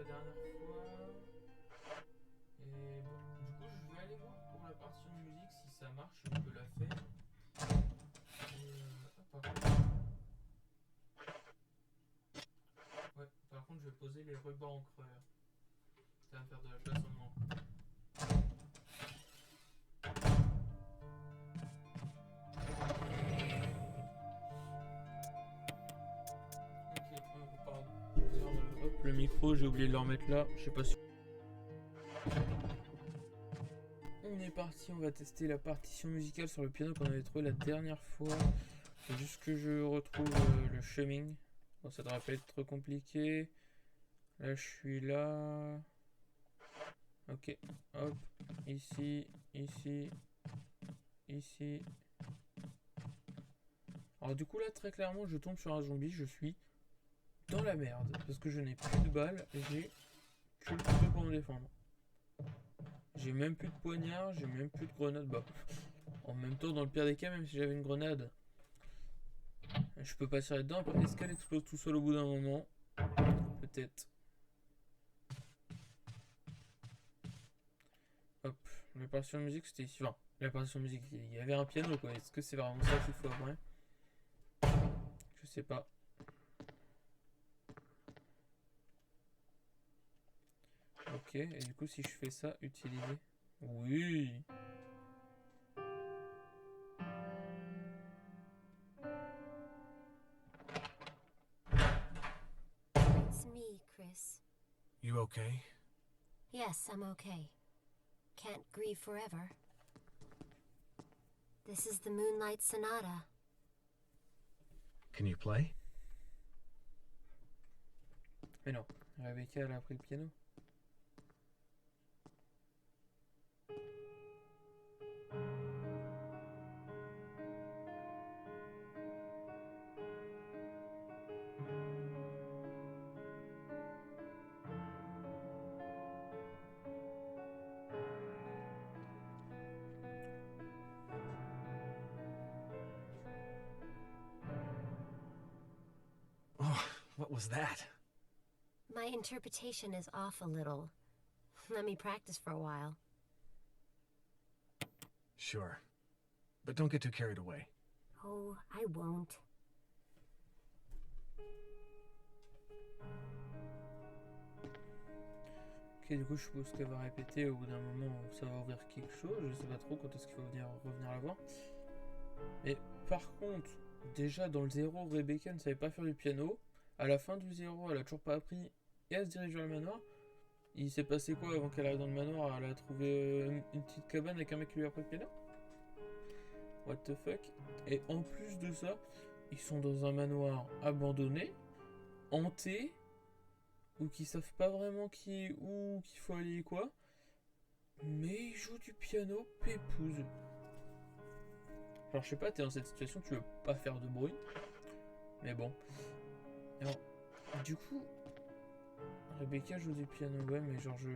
la dernière fois. Et bon, du coup, je vais aller voir pour la partition de musique si ça marche, si on peut la faire. Et par contre, ouais, par contre, je vais poser les rubans encreurs. Ça va me faire de la place en moins. Ok, pardon. Hop, le micro, j'ai oublié de le remettre là. Je sais pas si. On est parti, on va tester la partition musicale sur le piano qu'on avait trouvé la dernière fois. Faut juste que je retrouve le chemin. Bon, ça devrait pas être trop compliqué. Là, je suis là. Ok, hop, ici, ici, ici. Alors du coup là, très clairement, je tombe sur un zombie, je suis dans la merde. Parce que je n'ai plus de balles, j'ai que le couteau pour me défendre. J'ai même plus de poignard, j'ai même plus de grenade. Bah, en même temps, dans le pire des cas, même si j'avais une grenade, je peux pas tirer dedans. Est-ce qu'elle explose tout seul au bout d'un moment? Peut-être. Hop, la partition de musique c'était ici. Enfin, la partition de musique, il y avait un piano quoi. Est-ce que c'est vraiment ça qu'il faut après? Je sais pas. Ok, et du coup si je fais ça, utiliser. Oui. It's me, Chris. You okay? Yes, I'm okay. Can't grieve forever. This is the Moonlight Sonata. Can you play? Mais non, Rebecca elle a pris le piano. Oh, what was that? My interpretation is off a little. Let me practice for a while. Sure. But don't get too carried away. Oh, I won't. Ok, du coup, je suppose qu'elle va répéter. Au bout d'un moment, ça va ouvrir quelque chose. Je sais pas trop quand est-ce qu'il faut revenir la voir. Mais par contre, déjà dans le 0, Rebecca ne savait pas faire du piano. À la fin du 0, elle a toujours pas appris et elle se dirige vers le manoir. Il s'est passé quoi avant qu'elle arrive dans le manoir? Elle a trouvé une petite cabane avec un mec qui lui a appris le piano? What the fuck? Et en plus de ça, ils sont dans un manoir abandonné, hanté, ou qui savent pas vraiment où qu'il faut aller et quoi. Mais ils jouent du piano pépouze. Alors je sais pas, t'es dans cette situation, tu veux pas faire de bruit. Mais bon. Alors, du coup, Rebecca joue du piano, ouais, mais genre je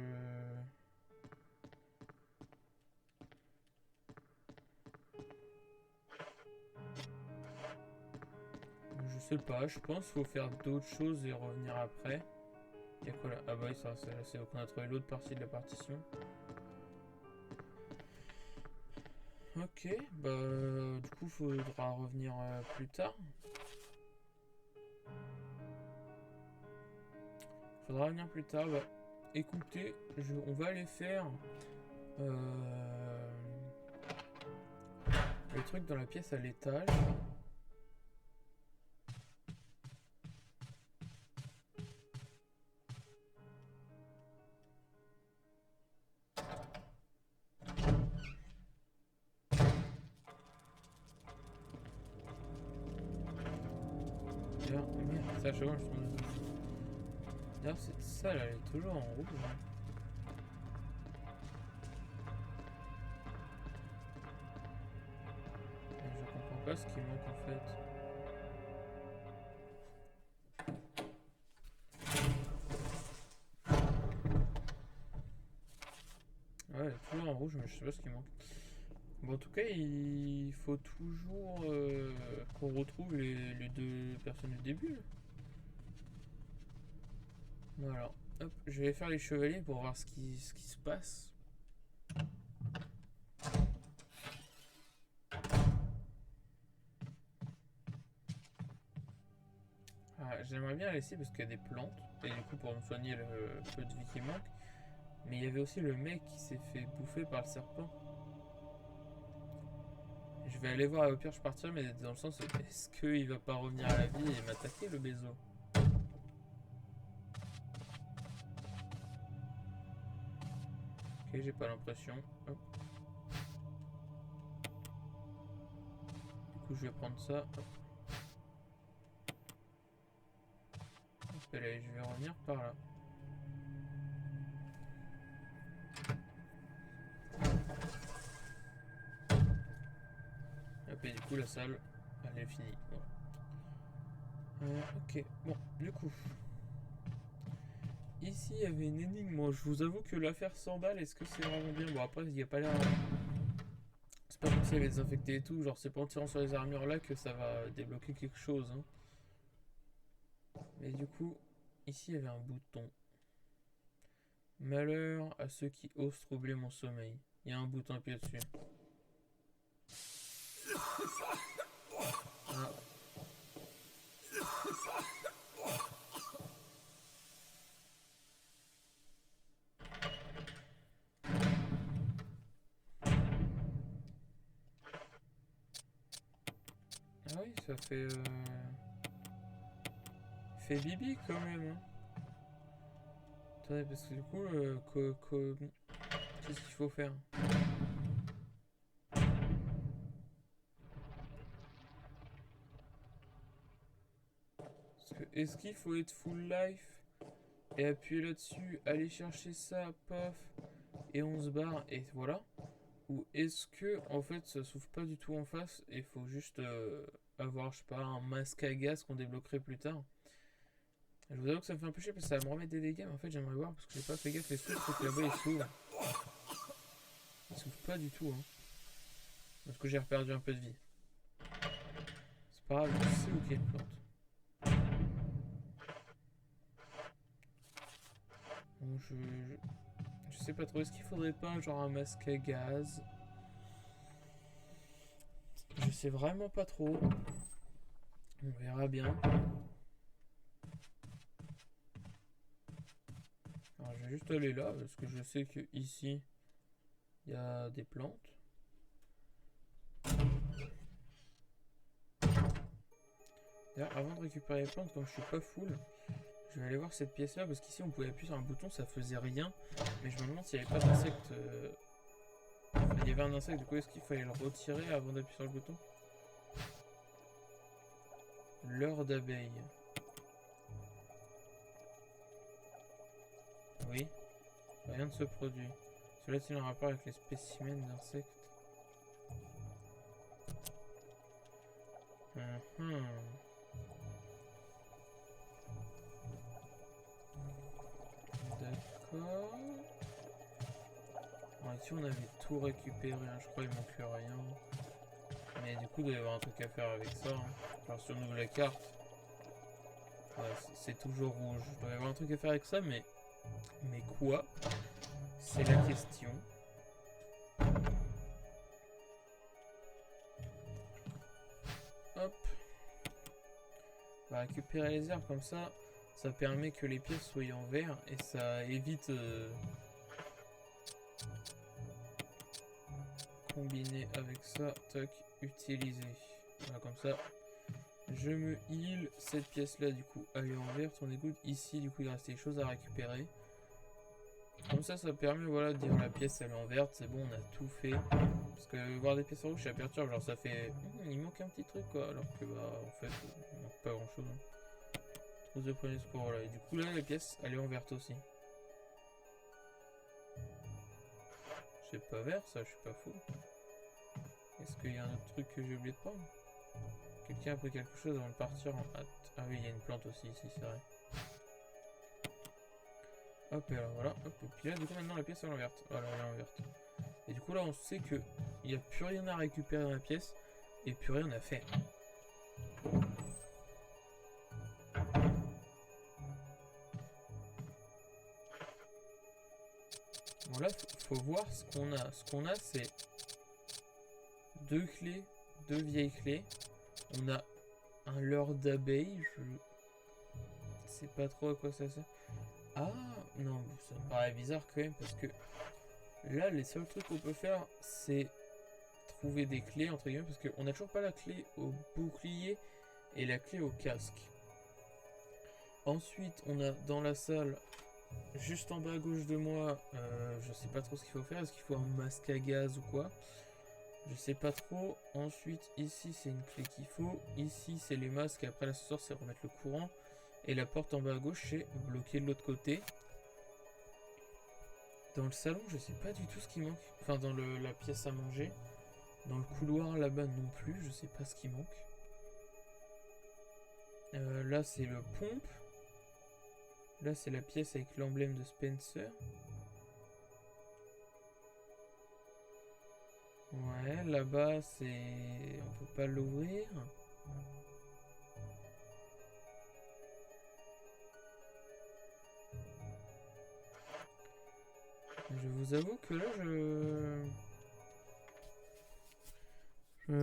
sais pas, je pense qu'il faut faire d'autres choses et revenir après. Y'a quoi là? Ah bah oui, ça c'est qu'on a trouvé l'autre partie de la partition. Ok, bah du coup faudra revenir plus tard. Faudra revenir plus tard. Bah, écoutez, on va aller faire le truc dans la pièce à l'étage. D'ailleurs, merde, ça, je sais pas, je tourne. D'ailleurs, cette salle, elle est toujours en rouge. Hein. Et je comprends pas ce qui manque en fait. Ouais, elle est toujours en rouge, mais je sais pas ce qui manque. Bon, en tout cas, il faut toujours qu'on retrouve les deux personnes du début. Là. Voilà. Hop, je vais faire les chevaliers pour voir ce qui se passe. Ah, j'aimerais bien laisser parce qu'il y a des plantes. Et du coup pour me soigner le peu de vie qui manque. Mais il y avait aussi le mec qui s'est fait bouffer par le serpent. Je vais aller voir, au pire je partirai, mais dans le sens, est-ce qu'il va pas revenir à la vie et m'attaquer le bézo? Ok, j'ai pas l'impression. Hop. Du coup je vais prendre ça. Hop. Hop, et là, je vais revenir par là. Hop, et du coup la salle, elle est finie. Voilà. Ok, bon, du coup. Ici, il y avait une énigme. Moi, je vous avoue que l'affaire 100 balles, est-ce que c'est vraiment bien? Bon, après, il n'y a pas l'air. C'est pas comme s'il y avait désinfecté et tout. Genre, c'est pas en tirant sur les armures là que ça va débloquer quelque chose. Hein. Mais du coup, ici, il y avait un bouton. Malheur à ceux qui osent troubler mon sommeil. Il y a un bouton appuyé dessus. Ah. Ah oui, ça fait... fait bibi quand même. Hein. Attendez, parce que du coup, qu'est-ce qu'il faut faire? Est-ce qu'il faut être full life et appuyer là-dessus, aller chercher ça, paf, et on se barre, et voilà? Ou est-ce que, en fait, ça s'ouvre pas du tout en face, et il faut juste avoir, je sais pas, un masque à gaz qu'on débloquerait plus tard? Je vous avoue que ça me fait un peu chier parce que ça va me remettre des dégâts, mais en fait, j'aimerais voir parce que j'ai pas fait gaffe, les trucs là-bas ils s'ouvrent. Ils s'ouvrent pas du tout, hein. Parce que j'ai reperdu un peu de vie. C'est pas grave, je sais où qu'il y a une plante. Bon, je sais pas trop. Est-ce qu'il faudrait pas genre un masque à gaz? Je sais vraiment pas trop. On verra bien. Alors je vais juste aller là parce que je sais que ici il y a des plantes. D'ailleurs avant de récupérer les plantes, comme je suis pas full, je vais aller voir cette pièce là parce qu'ici on pouvait appuyer sur un bouton, ça faisait rien. Mais je me demande s'il n'y avait pas d'insectes. Enfin, il y avait un insecte, du coup est-ce qu'il fallait le retirer avant d'appuyer sur le bouton? Leurre d'abeille. Oui. Rien ne se produit. Cela est-il en rapport avec les spécimens d'insectes? D'accord. Bon, ici on avait tout récupéré, hein. Je crois qu'il manque rien. Mais du coup il doit y avoir un truc à faire avec ça. Hein. Genre si on ouvre la carte, ouais, c'est toujours rouge. Il doit y avoir un truc à faire avec ça, mais quoi? C'est la question. Hop. On va récupérer les herbes comme ça. Ça permet que les pièces soient en vert et ça évite combiner avec ça, tac, utiliser. Voilà, comme ça, je me heal. Cette pièce là, du coup, elle est en verte. On écoute ici, du coup, il reste des choses à récupérer. Comme ça permet, voilà, de dire la pièce elle est en verte, c'est bon, on a tout fait. Parce que voir des pièces en rouge, ça perturbe, genre ça fait. Il manque un petit truc quoi, alors que bah, en fait, il manque pas grand chose. Hein. Trousse de premier secours, voilà. Et du coup, là, la pièce elle est en verte aussi. C'est pas vert ça, je suis pas fou. Est-ce qu'il y a un autre truc que j'ai oublié de prendre? Quelqu'un a pris quelque chose avant de partir en hâte. Ah oui, il y a une plante aussi ici, c'est vrai. Hop, et alors voilà, hop, et puis là, du coup, maintenant la pièce elle est en verte. Voilà, elle est en verte. Et du coup, là, on sait que il n'y a plus rien à récupérer dans la pièce et plus rien à faire. Alors là, faut voir ce qu'on a. Ce qu'on a, c'est 2 clés, 2 vieilles clés. On a un leurre d'abeille. Je sais pas trop à quoi ça sert. Ah, non, ça me paraît bizarre quand même parce que là, les seuls trucs qu'on peut faire, c'est trouver des clés, entre guillemets, parce qu'on n'a toujours pas la clé au bouclier et la clé au casque. Ensuite, on a dans la salle, juste en bas à gauche de moi, je sais pas trop ce qu'il faut faire. Est-ce qu'il faut un masque à gaz ou quoi? Je sais pas trop. Ensuite, ici, c'est une clé qu'il faut. Ici, c'est les masques. Et après, l'ascenseur, c'est remettre le courant. Et la porte en bas à gauche, c'est bloquer de l'autre côté. Dans le salon, je sais pas du tout ce qui manque. Enfin, dans la pièce à manger. Dans le couloir là-bas non plus, je sais pas ce qui manque. Là, c'est le pompe. Là, c'est la pièce avec l'emblème de Spencer. Ouais, là-bas, c'est... On peut pas l'ouvrir. Je vous avoue que là,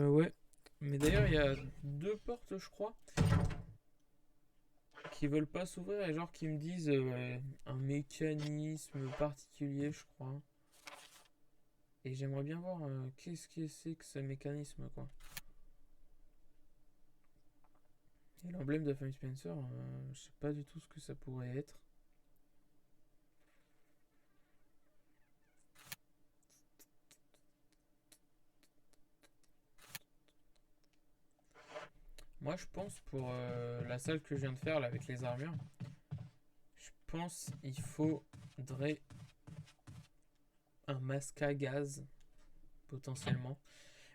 ouais. Mais d'ailleurs, il y a 2 portes, je crois, qui veulent pas s'ouvrir et genre qui me disent un mécanisme particulier, je crois. Et j'aimerais bien voir qu'est-ce que c'est que ce mécanisme, quoi. Et l'emblème de la famille Spencer, je sais pas du tout ce que ça pourrait être. Moi, je pense pour la salle que je viens de faire là avec les armures, je pense il faudrait un masque à gaz potentiellement.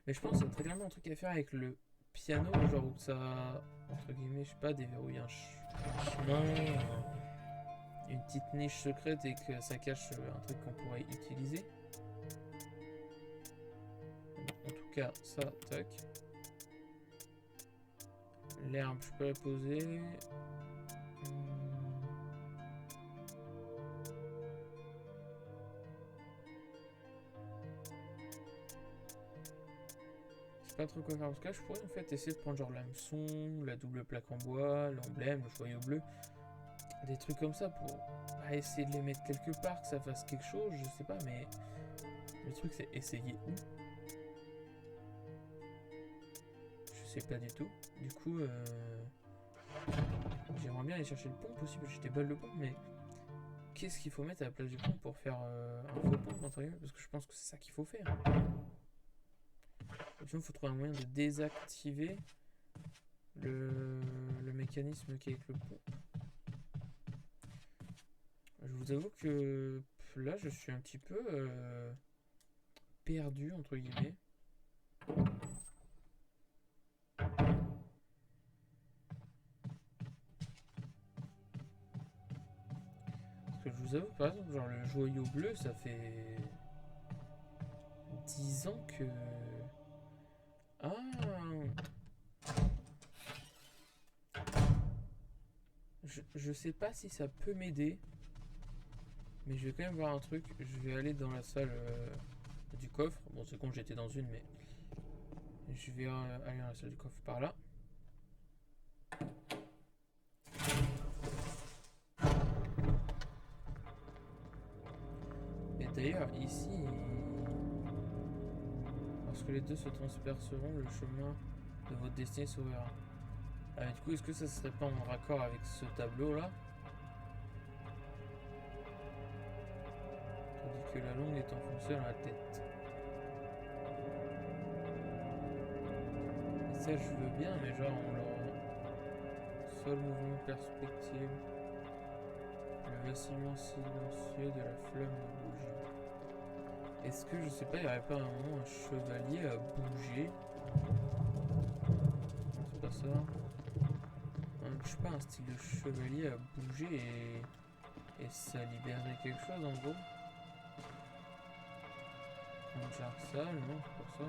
Mais je pense qu'il y a très clairement un truc à faire avec le piano, genre où ça, entre guillemets, je sais pas, déverrouille un chemin, une petite niche secrète et que ça cache un truc qu'on pourrait utiliser. En tout cas, ça, tac. L'herbe, je peux la poser. Pas trop quoi faire parce que là je pourrais en fait essayer de prendre genre l'hameçon, la double plaque en bois, l'emblème, le joyau bleu, des trucs comme ça pour essayer de les mettre quelque part, que ça fasse quelque chose, je sais pas, mais le truc c'est essayer où? Je sais pas du tout. Du coup, j'aimerais bien aller chercher le pompe aussi, parce que j'ai des balles de pompe, mais qu'est-ce qu'il faut mettre à la place du pompe pour faire un faux pompe entre guillemets? Parce que je pense que c'est ça qu'il faut faire. Sinon, il faut trouver un moyen de désactiver le mécanisme qui est avec le pompe. Je vous avoue que là, je suis un petit peu perdu, entre guillemets. Parce que je vous avoue, par exemple, genre le joyau bleu, ça fait 10 ans que... Ah! Je sais pas si ça peut m'aider, mais je vais quand même voir un truc. Je vais aller dans la salle du coffre. Bon, c'est con, j'étais dans une, mais je vais aller dans la salle du coffre par là. Et d'ailleurs, ici, lorsque les deux se transperceront, le chemin de votre destinée s'ouvrira. Du coup, est-ce que ça serait pas en raccord avec ce tableau là? Tandis que la longue est enfoncée dans la tête. Et ça, je veux bien, mais genre, on leur... Seul mouvement perspective. Le vacillement silencieux de la flamme de bougie. Est-ce que, je sais pas, il n'y aurait pas un moment un chevalier à bouger? Non, c'est pas ça. Je sais pas, un style de chevalier à bouger et ça libérerait quelque chose en gros. Un Jarsal, non, c'est pas ça.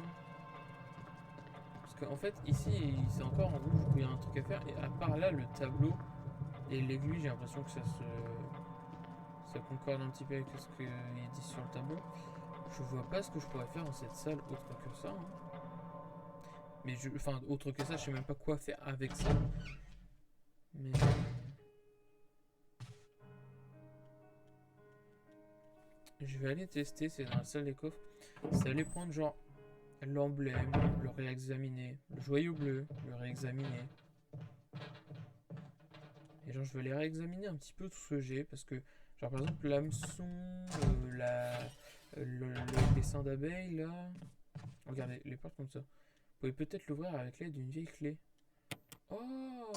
Parce qu'en fait, ici, c'est encore en rouge où il y a un truc à faire. Et à part là, le tableau et l'aiguille, j'ai l'impression que Ça concorde un petit peu avec ce qu'il dit sur le tableau. Je vois pas ce que je pourrais faire dans cette salle autre que ça. Hein. Mais enfin, autre que ça, je sais même pas quoi faire avec ça. Mais... je vais aller tester, c'est dans la salle des coffres. C'est aller prendre genre l'emblème, le réexaminer. Le joyau bleu, le réexaminer. Et genre je vais aller réexaminer un petit peu tout ce que j'ai. Parce que genre par exemple l'hameçon, le dessin d'abeille là. Regardez, les portes comme ça. Vous pouvez peut-être l'ouvrir avec l'aide d'une vieille clé. Oh!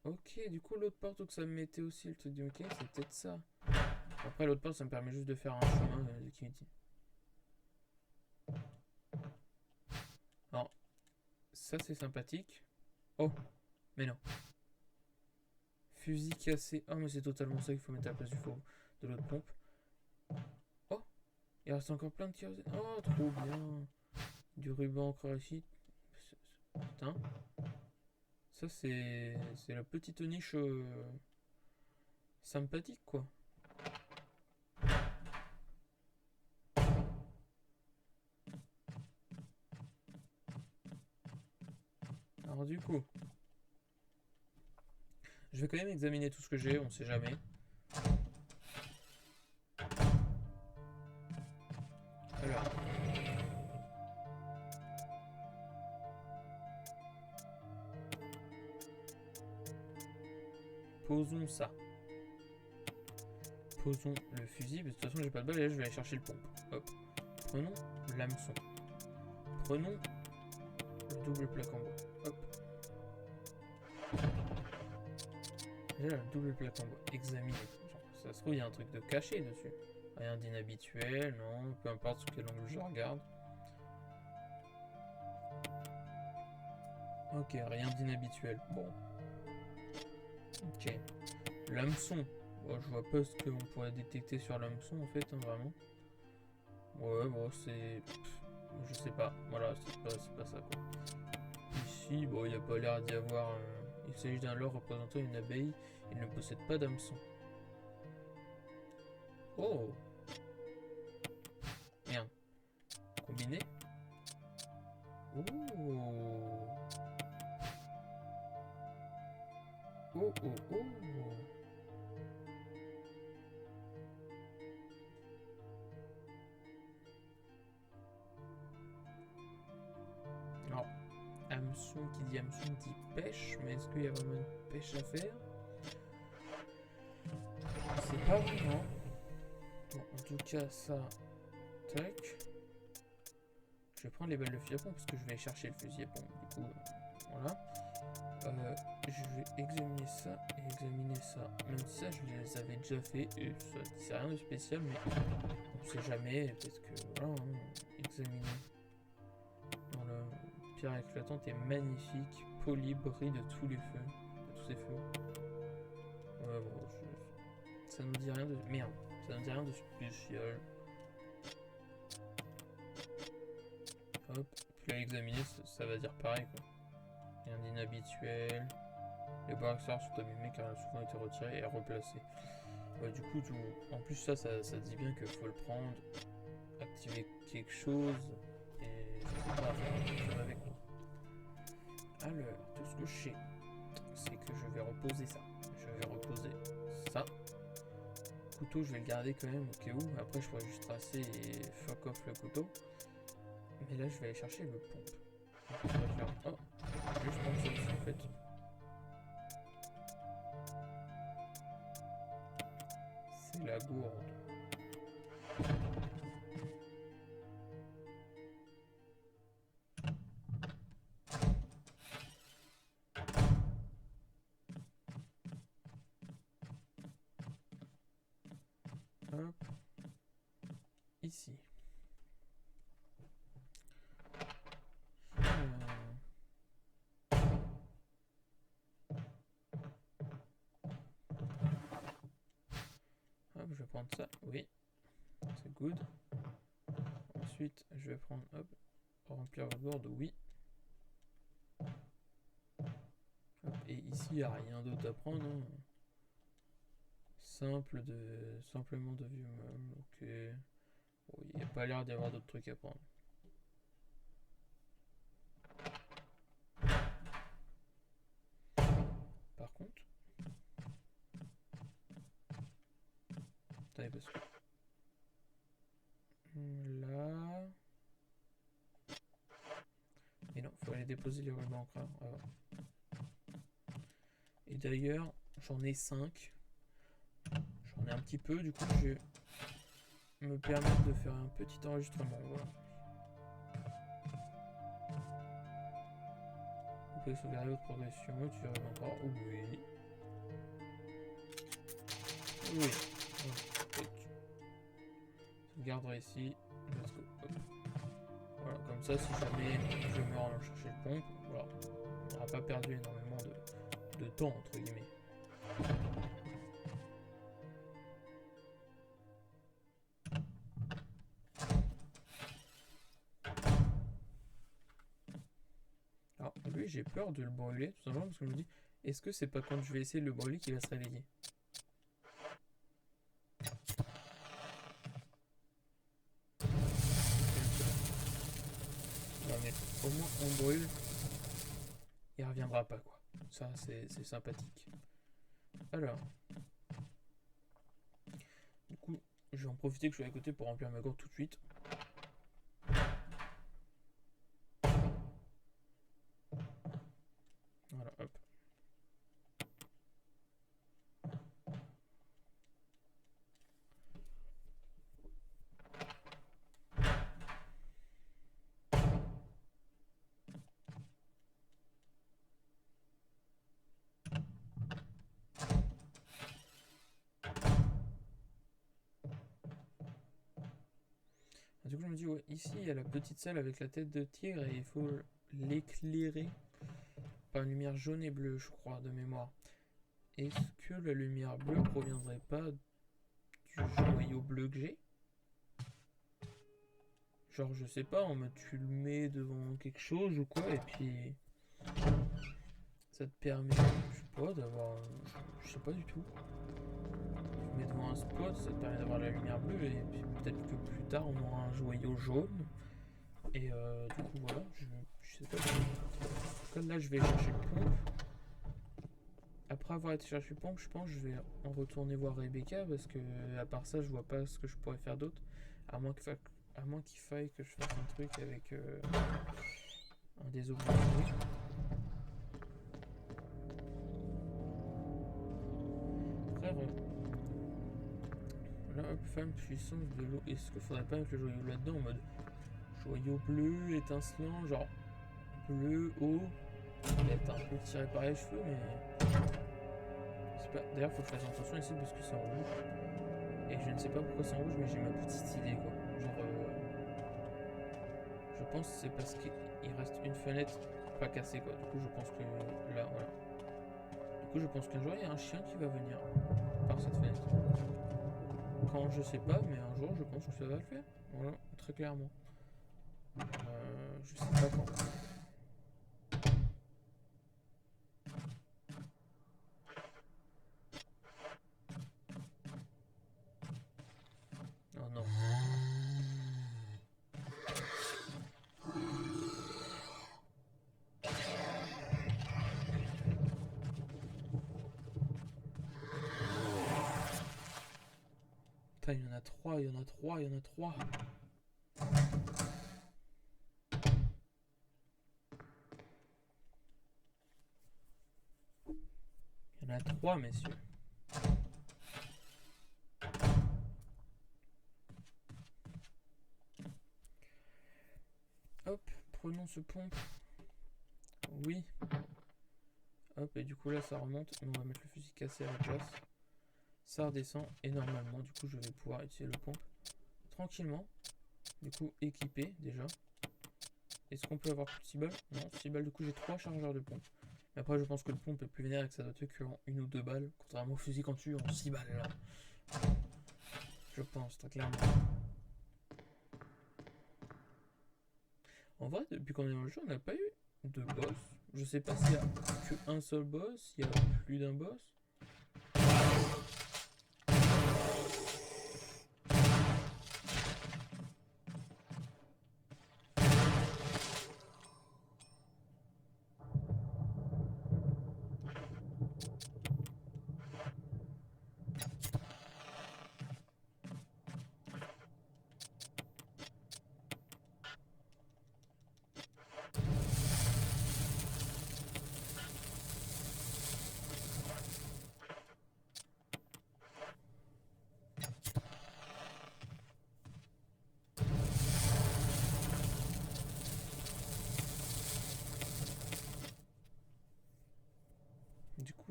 Ok, du coup l'autre porte où que ça me mettait aussi le truc du Mickey, c'est peut-être ça. Après l'autre porte ça me permet juste de faire un chemin qui me dit. Alors, ça c'est sympathique. Oh, mais non. Fusil cassé. Oh mais c'est totalement ça qu'il faut mettre à la place du faux de l'autre pompe. Oh, il reste encore plein de kérosène. Oh, trop bien. Du ruban encore ici. Putain. Ça c'est la petite niche sympathique quoi. Alors du coup, je vais quand même examiner tout ce que j'ai, on sait jamais. Alors. Posons ça. Posons le fusil, parce que de toute façon j'ai pas de balle et là je vais aller chercher le pompe. Hop. Prenons l'hameçon. Prenons le double plaque en bois. Hop. Là, le double plaque en bois. Examiner. Genre, ça se trouve il y a un truc de caché dessus. Rien d'inhabituel, non. Peu importe sous quel angle je regarde. Ok, rien d'inhabituel. Bon. Ok. L'hameçon. Bon, je vois pas ce qu'on pourrait détecter sur l'hameçon en fait, hein, vraiment. Ouais, bon, c'est... je sais pas. Voilà, c'est pas ça quoi. Ici, bon, il n'y a pas l'air d'y avoir... il s'agit d'un leurre représentant une abeille. Il ne possède pas d'hameçon. Oh! Merde. Combiné? Oh! Oh, oh, oh! Alors, hameçon qui dit hameçon dit pêche, mais est-ce qu'il y a vraiment une pêche à faire? C'est pas vraiment. Bon, en tout cas, ça. Tac. Je vais prendre les balles de fusil à pompe parce que je vais chercher le fusil à pompe. Du coup, voilà. Je vais examiner ça et examiner ça. Même si ça, je les avais déjà fait. Et ça, c'est rien de spécial, mais on sait jamais. Peut-être que voilà, hein, examiner. Dans le pierre éclatante est magnifique, poli, brille de tous les feux, de tous ces feux. Ouais, bon, ça nous dit rien de merde. Ça nous dit rien de spécial. Hop, puis là, examiner, ça va dire pareil quoi. Rien d'inhabituel. Les bois accessoires sont abîmés car elles ont souvent été retirées et replacées. Ouais, du coup, en plus, ça dit bien qu'il faut le prendre, activer quelque chose et je sais pas faire quelque chose avec moi. Alors, tout ce que je sais, c'est que je vais reposer ça. Je vais reposer ça. Le couteau, je vais le garder quand même au cas où. Après, je pourrais juste tracer et fuck off le couteau. Mais là, je vais aller chercher le pompe. Donc, je vais faire... oh, juste prendre ça aussi en fait. C'est la gourde. Hop. Ici. Hop, je vais prendre ça. Oui. C'est good. Ensuite, je vais prendre, hop, remplir la gourde, oui. Hop, et ici, il n'y a rien d'autre à prendre. Hein. simplement de vieux meubles. Ok. Bon, il n'y a pas l'air d'y avoir d'autres trucs à prendre. Par contre... Attendez, parce que... Là... Et non, faut aller déposer les rubans encreurs. Et d'ailleurs, j'en ai 5. J'en ai un petit peu, du coup je vais me permettre de faire un petit enregistrement. Voilà. Vous pouvez sauvegarder votre progression, tu arrives encore. Oui. Oui. Voilà. Sauvegarderai ici. Let's go. Hop. Voilà, comme ça, si jamais je meurs en allant chercher le pompe, voilà, on n'aura pas perdu énormément de temps, entre guillemets. Alors, lui, j'ai peur de le brûler, tout simplement, parce que je me dis, est-ce que c'est pas quand je vais essayer de le brûler qu'il va se réveiller? Non, mais au moins, on brûle. Il reviendra pas, quoi. Ça, c'est sympathique. Alors. Du coup, je vais en profiter que je suis à côté pour remplir ma gourde tout de suite. Voilà, hop. Du coup, je me dis, ouais, ici, il y a la petite salle avec la tête de tigre et il faut l'éclairer par une lumière jaune et bleue, je crois, de mémoire. Est-ce que la lumière bleue proviendrait pas du joyau bleu que j'ai? Genre, je sais pas, en mode tu le mets devant quelque chose ou quoi, et puis ça te permet, je sais pas, d'avoir. Je sais pas du tout. Tu mets devant un spot, ça te permet d'avoir la lumière bleue, et puis peut-être que plus tard on aura un joyau jaune. Et du coup, voilà, je sais pas. En tout cas, là, je vais chercher le pompe. Après avoir été chercher le pompe, je pense que je vais en retourner voir Rebecca, parce que à part ça, je vois pas ce que je pourrais faire d'autre. À moins qu'il faille que je fasse un truc avec un des objets. Frère, là, hop, femme puissance de l'eau. Est-ce qu'il faudrait pas mettre le joyau là-dedans en mode joyau bleu, étincelant, genre bleu, eau, peut-être un peu tiré par les cheveux, mais c'est pas. D'ailleurs, faut que je fasse attention ici parce que c'est en rouge. Et je ne sais pas pourquoi c'est en rouge, mais j'ai ma petite idée, quoi. Genre, je pense que c'est parce qu'il reste une fenêtre pas cassée, quoi. Du coup, je pense que là, voilà. Du coup, je pense qu'un jour, il y a un chien qui va venir par cette fenêtre. Quand, je sais pas, mais un jour, je pense que ça va le faire. Voilà, très clairement. Je sais pas quand. Oh non. Putain, il y en a trois, il y en a trois, il y en a trois. Il y en a trois, messieurs. Hop, prenons ce pompe. Oui. Hop, et du coup là ça remonte. Mais on va mettre le fusil cassé à la place. Ça redescend et normalement du coup je vais pouvoir utiliser le pompe tranquillement. Du coup équipé déjà. Est-ce qu'on peut avoir plus de 6 balles? Non, 6 balles, du coup j'ai 3 chargeurs de pompe. Mais après je pense que le pompe est plus vénère et que ça doit tuer qu'en 1 ou 2 balles. Contrairement au fusil quand tu en 6 balles là. Je pense très clairement. En vrai, depuis qu'on est dans le jeu, on n'a pas eu de boss. Je sais pas s'il y a qu'un seul boss, s'il y a plus d'un boss.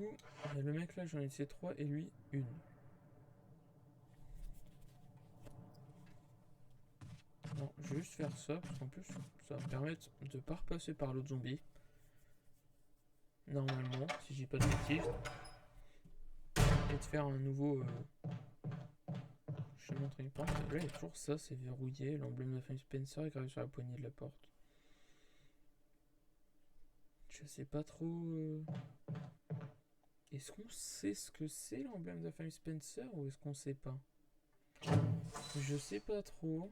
coup, le mec là, j'en ai laissé 3 et lui, une. Non, je vais juste faire ça, parce qu'en plus, ça va me permettre de pas repasser par l'autre zombie. Normalement, si j'ai pas de bêtises. Et de faire un nouveau... Je vais montrer une porte. Là, il y a toujours ça, c'est verrouillé. L'emblème de la famille Spencer est gravé sur la poignée de la porte. Je sais pas trop... Est-ce qu'on sait ce que c'est l'emblème de la famille Spencer ou est-ce qu'on sait pas? Je sais pas trop.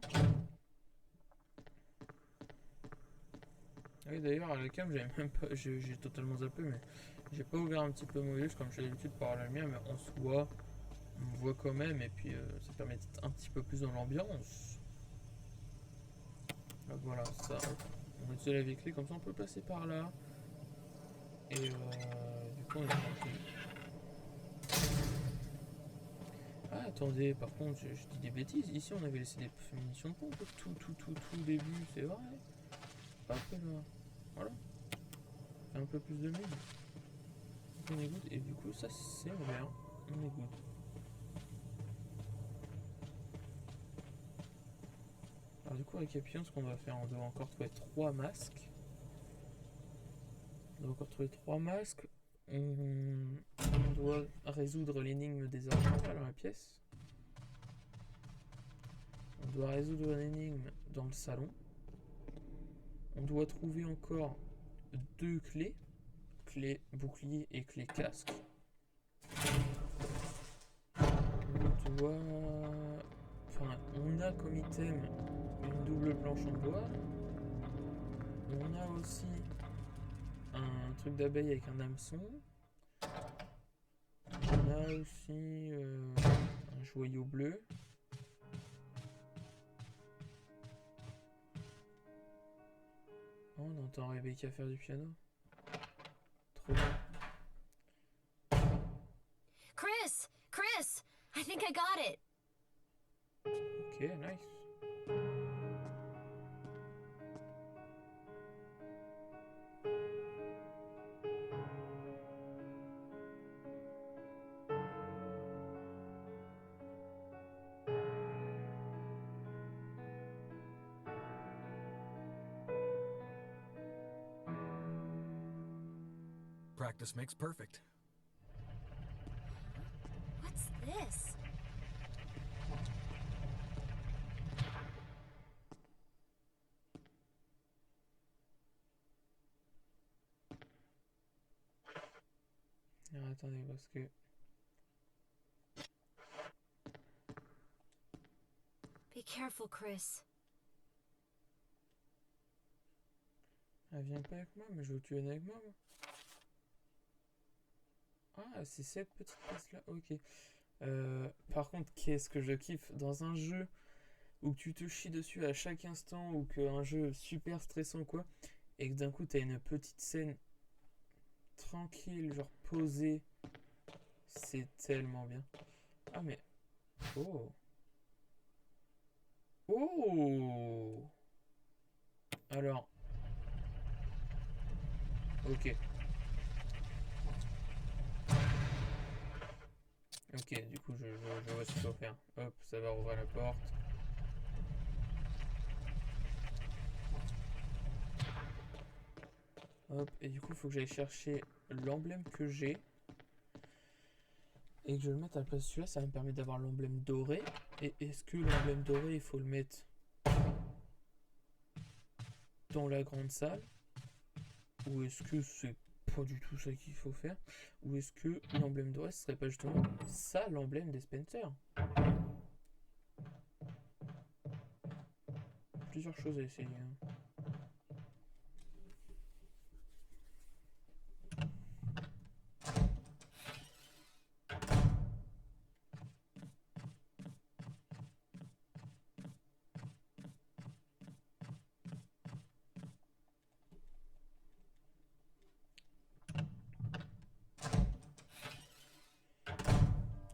Oui, d'ailleurs, à la cam, j'avais même pas. J'ai totalement zappé, mais j'ai pas ouvert un petit peu mon virus comme j'ai l'habitude par la lumière, mais on me voit quand même, et puis ça permet d'être un petit peu plus dans l'ambiance. Donc voilà, ça. On utilise la clé, comme ça on peut passer par là. Et du coup, on est tranquille. Ah, attendez, par contre, je dis des bêtises. Ici, on avait laissé des munitions de pompe tout début, c'est vrai. Hop là. Voilà. Un peu plus de mine. On est good. Et du coup, ça, c'est ouvert. On est good. Alors, du coup, récapitulons ce qu'on doit faire. On doit encore trouver 3 masques. On doit encore trouver 3 masques. On doit résoudre l'énigme des armes dans la pièce. On doit résoudre l'énigme dans le salon. On doit trouver encore 2 clés. Clé bouclier et clé casque. On doit... Enfin, on a comme item une double planche en bois. On a aussi un truc d'abeille avec un hameçon. On a aussi un joyau bleu. Oh, on entend Rebecca faire du piano. Trop bien. Chris! I think I got it! Ok, nice. Practice makes perfect. What's this? Alors, attendez, parce que... Be careful, Chris. Elle vient pas avec moi, mais je veux que tu viennes avec moi. Ah, c'est cette petite pièce-là, ok. Par contre, qu'est-ce que je kiffe dans un jeu où tu te chies dessus à chaque instant, ou qu'un jeu super stressant, quoi, et que d'un coup, t'as une petite scène tranquille, genre posée. C'est tellement bien. Ah, mais... Oh. Oh. Alors... Ok. Ok, du coup, je vois ce qu'il faut faire. Hop, ça va rouvrir la porte. Hop, et du coup, il faut que j'aille chercher l'emblème que j'ai. Et que je le mette à la place de celui-là, ça va me permettre d'avoir l'emblème doré. Et est-ce que l'emblème doré, il faut le mettre dans la grande salle? Ou est-ce que c'est pas du tout ça qu'il faut faire? Ou est-ce que l'emblème doré, ce serait pas justement ça l'emblème des Spencer? Plusieurs choses à essayer.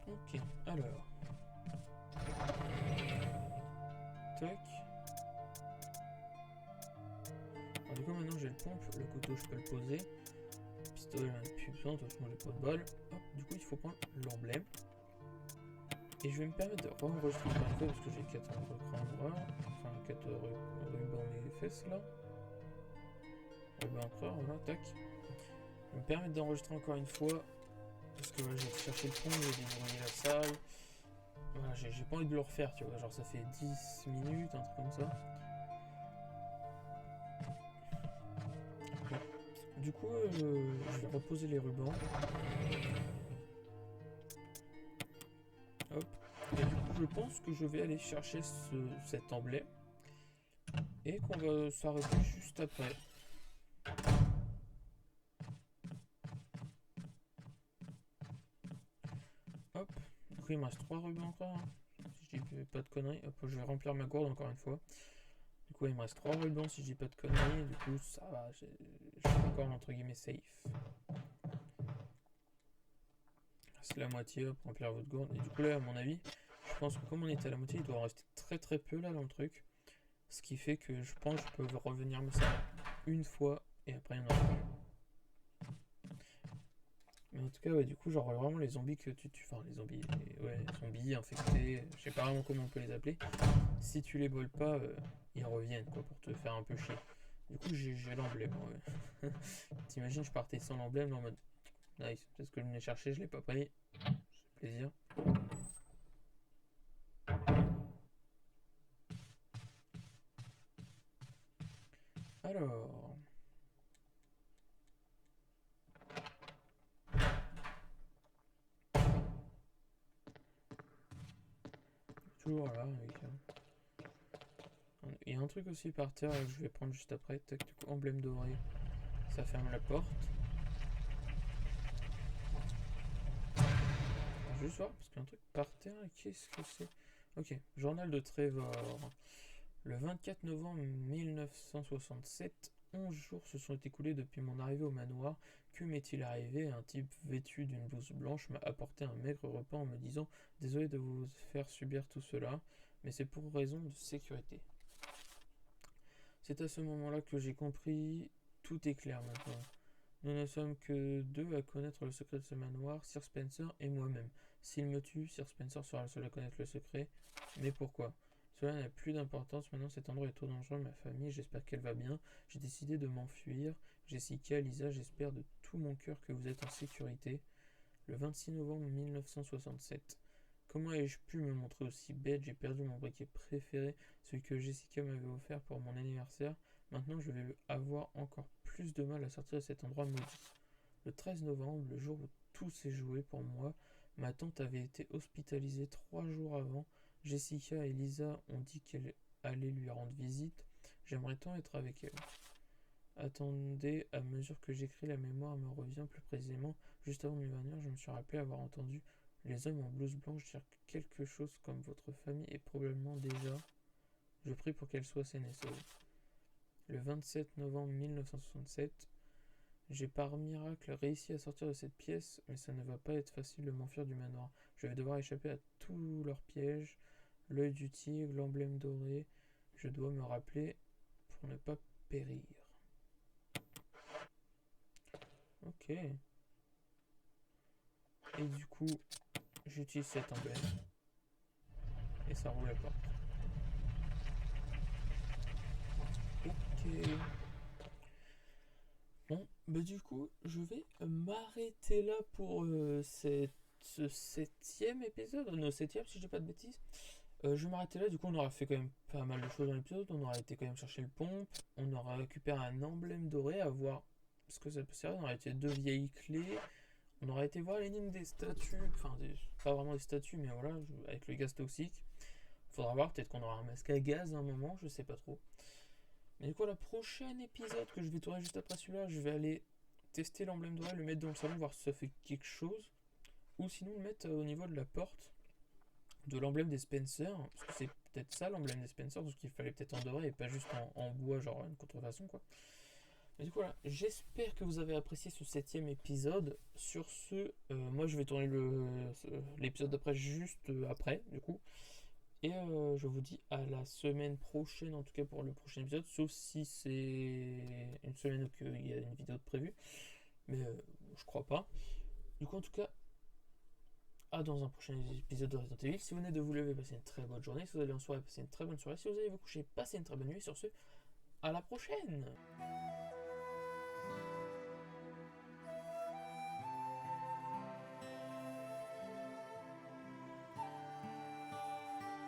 Ok, alors. Tac. Alors, du coup, maintenant j'ai le pompe, le couteau je peux le poser. pistolets, j'en ai plus besoin, de toute façon j'ai pas de balles. Hop, du coup il faut prendre l'emblème. Et je vais me permettre de re-enregistrer encore une fois parce que j'ai 4 écrans noirs, enfin 4 rubans mes fesses là. Ruban empereur, voilà, tac. Je vais me permettre d'enregistrer encore une fois parce que voilà, j'ai cherché le pont, j'ai débrouillé la salle. Voilà, j'ai pas envie de le refaire, tu vois, genre ça fait 10 minutes, un truc comme ça. Bon. Du coup, je vais reposer les rubans. Hop. Et du coup, je pense que je vais aller chercher cet emblème. Et qu'on va s'arrêter juste après. Hop. Du coup, il me reste 3 rubans encore. Hein. Si je dis pas de conneries. Hop, je vais remplir ma gourde encore une fois. Du coup, il me reste 3 rubans si je dis pas de conneries. Du coup, ça va. Je suis encore entre guillemets safe. C'est la moitié pour remplir votre gourde. Et du coup, là, à mon avis, je pense que comme on était à la moitié, il doit en rester très très peu là dans le truc. Ce qui fait que je pense que je peux revenir me servir une fois et après il y en aura plus. Mais en tout cas, ouais, du coup, genre vraiment les zombies que tu tues. Enfin, les zombies, ouais, zombies infectés, je sais pas vraiment comment on peut les appeler. Si tu les voles pas, ils reviennent quoi pour te faire un peu chier. Du coup, j'ai l'emblème. Ouais. T'imagines, je partais sans l'emblème en mode nice. C'est ce que je venais chercher, je l'ai pas pris. C'est plaisir. Alors. Toujours là, avec. Il y a un truc aussi par terre que je vais prendre juste après. Tac, du coup, emblème doré. Ça ferme la porte. Alors, juste voir, parce qu'il y a un truc par terre. Qu'est-ce que c'est? Ok, journal de Trevor. Le 24 novembre 1967, 11 jours se sont écoulés depuis mon arrivée au manoir. Que m'est-il arrivé? Un type vêtu d'une blouse blanche m'a apporté un maigre repas en me disant « Désolé de vous faire subir tout cela, mais c'est pour raison de sécurité. » C'est à ce moment-là que j'ai compris, tout est clair maintenant. Nous ne sommes que deux à connaître le secret de ce manoir, Sir Spencer et moi-même. S'il me tue, Sir Spencer sera le seul à connaître le secret. Mais pourquoi? Cela n'a plus d'importance, maintenant cet endroit est trop dangereux, ma famille, j'espère qu'elle va bien. J'ai décidé de m'enfuir. Jessica, Lisa, j'espère de tout mon cœur que vous êtes en sécurité. Le 26 novembre 1967. Comment ai-je pu me montrer aussi bête? J'ai perdu mon briquet préféré, celui que Jessica m'avait offert pour mon anniversaire. Maintenant, je vais avoir encore plus de mal à sortir de cet endroit maudit. Le 13 novembre, le jour où tout s'est joué pour moi, ma tante avait été hospitalisée 3 jours avant. Jessica et Lisa ont dit qu'elle allait lui rendre visite. J'aimerais tant être avec elle. Attendez, à mesure que j'écris, la mémoire me revient plus précisément. Juste avant de m'évanouir, je me suis rappelé avoir entendu les hommes en blouse blanche dire quelque chose comme votre famille est probablement déjà. Je prie pour qu'elle soit saine et sauve. Le 27 novembre 1967, j'ai par miracle réussi à sortir de cette pièce, mais ça ne va pas être facile de m'enfuir du manoir. Je vais devoir échapper à tous leurs pièges, l'œil du tigre, l'emblème doré. Je dois me rappeler pour ne pas périr. Ok. Et du coup, j'utilise cet emblème. Et ça roule la porte. Ok. Bon, bah du coup, je vais m'arrêter là pour ce 7e épisode. Non, 7e si je dis pas de bêtises. Je vais m'arrêter là, du coup on aura fait quand même pas mal de choses dans l'épisode. On aura été quand même chercher le pompe. On aura récupéré un emblème doré à voir ce que ça peut servir. On aura été 2 vieilles clés. On aura été voir l'énigme des statues. Enfin, pas vraiment des statues, mais voilà, avec le gaz toxique. Faudra voir, peut-être qu'on aura un masque à gaz à un moment, je sais pas trop. Mais du coup, le prochain épisode que je vais tourner juste après celui-là, je vais aller tester l'emblème doré, le mettre dans le salon, voir si ça fait quelque chose. Ou sinon le mettre au niveau de la porte de l'emblème des Spencer. Parce que c'est peut-être ça l'emblème des Spencer, parce qu'il fallait peut-être en doré et pas juste en bois, genre une contrefaçon quoi. Mais du coup voilà, j'espère que vous avez apprécié ce 7e épisode. Sur ce, moi je vais tourner l'épisode d'après juste après, du coup. Et je vous dis à la semaine prochaine, en tout cas pour le prochain épisode, sauf si c'est une semaine où il y a une vidéo de prévue. Mais je crois pas. Du coup, en tout cas, à dans un prochain épisode de Resident Evil. Si vous venez de vous lever, passez une très bonne journée. Si vous allez en soirée, passez une très bonne soirée. Si vous allez vous coucher, passez une très bonne nuit. Sur ce, à la prochaine!